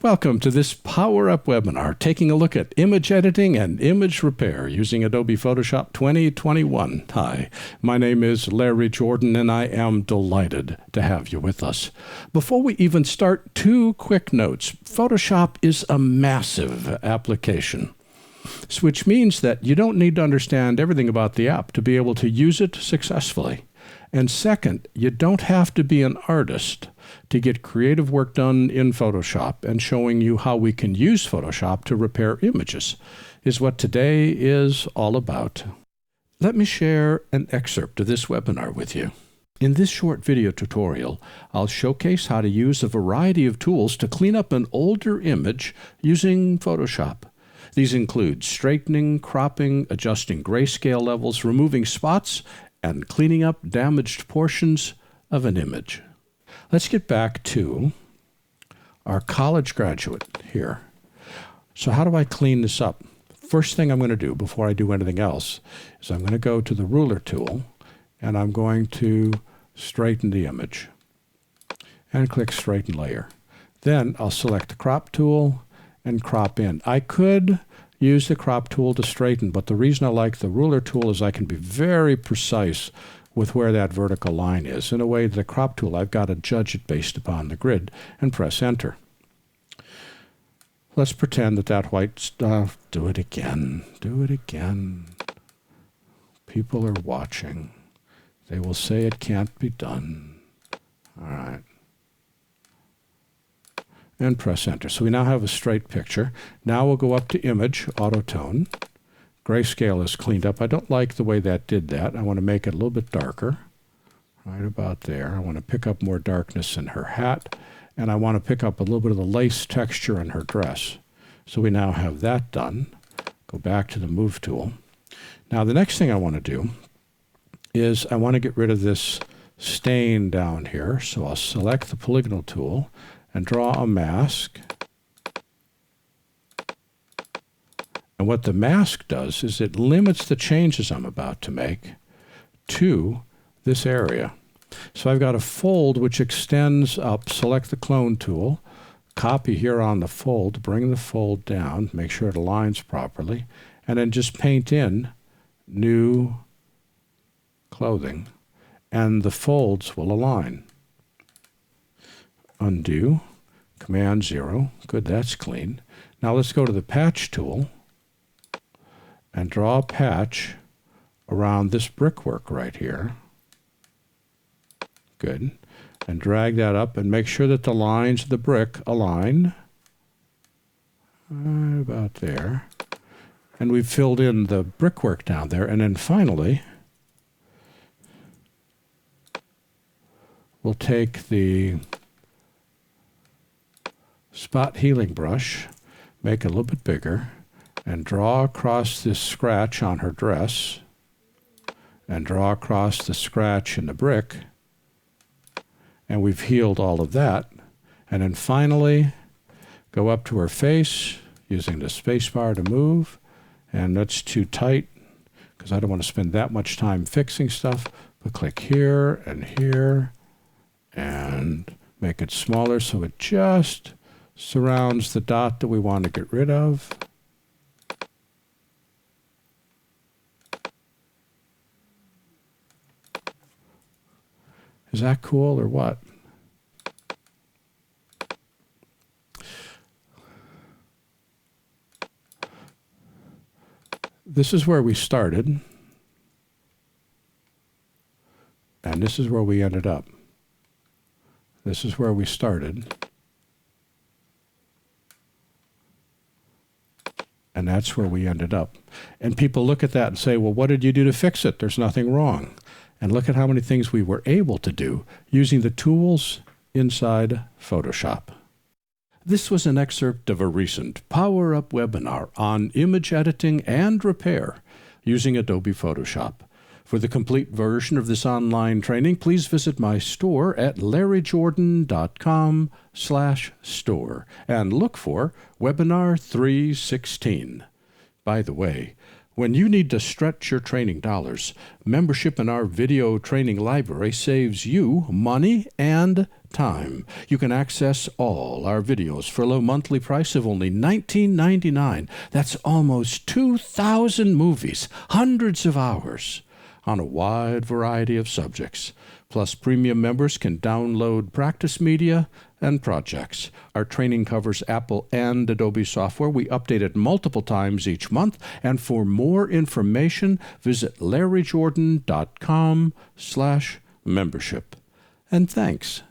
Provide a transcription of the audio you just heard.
Welcome to this Power Up webinar, taking a look at image editing and image repair using Adobe Photoshop 2021. Hi, my name is Larry Jordan, and I am delighted to have you with us. Before we even start, two quick notes. Photoshop is a massive application, which means that you don't need to understand everything about the app to be able to use it successfully. And second, you don't have to be an artist to get creative work done in Photoshop, and showing you how we can use Photoshop to repair images is what today is all about. Let me share an excerpt of this webinar with you. In this short video tutorial, I'll showcase how to use a variety of tools to clean up an older image using Photoshop. These include straightening, cropping, adjusting grayscale levels, removing spots, and cleaning up damaged portions of an image. Let's get back to our college graduate here. So how do I clean this up? First thing I'm going to do before I do anything else is I'm going to go to the ruler tool, and I'm going to straighten the image and click Straighten Layer. Then I'll select the crop tool and crop in. I could use the crop tool to straighten, but the reason I like the ruler tool is I can be very precise with where that vertical line is. In a way, the crop tool, I've got to judge it based upon the grid and press Enter. Let's pretend that white stuff, do it again. People are watching. They will say it can't be done. All right. And press Enter. So we now have a straight picture. Now we'll go up to Image, Auto Tone. Grayscale is cleaned up. I don't like the way that did that. I want to make it a little bit darker, right about there. I want to pick up more darkness in her hat, and I want to pick up a little bit of the lace texture in her dress. So we now have that done. Go back to the Move tool. Now the next thing I want to do is I want to get rid of this stain down here. So I'll select the Polygonal tool and draw a mask. And what the mask does is it limits the changes I'm about to make to this area. So I've got a fold which extends up. Select the Clone tool, copy here on the fold, bring the fold down, make sure it aligns properly, and then just paint in New Clothing, and the folds will align. Undo, Command 0. Good, that's clean. Now let's go to the Patch tool and draw a patch around this brickwork right here. Good. And drag that up and make sure that the lines of the brick align. Right about there. And we've filled in the brickwork down there. And then finally, we'll take the spot healing brush, make it a little bit bigger, and draw across this scratch on her dress, and draw across the scratch in the brick, and we've healed all of that. And then finally, go up to her face using the spacebar to move, and that's too tight because I don't want to spend that much time fixing stuff, but click here and make it smaller so it just surrounds the dot that we want to get rid of. Is that cool or what? This is where we started, and this is where we ended up. This is where we started, and that's where we ended up. And people look at that and say, well, what did you do to fix it? There's nothing wrong. And look at how many things we were able to do using the tools inside Photoshop. This was an excerpt of a recent Power Up webinar on image editing and repair using Adobe Photoshop. For the complete version of this online training, please visit my store at larryjordan.com/store and look for Webinar 316. By the way, when you need to stretch your training dollars, membership in our video training library saves you money and time. You can access all our videos for a low monthly price of only $19.99. That's almost 2,000 movies, hundreds of hours, on a wide variety of subjects. Plus, premium members can download practice media and projects. Our training covers Apple and Adobe software. We update it multiple times each month. And for more information, visit larryjordan.com/membership. And thanks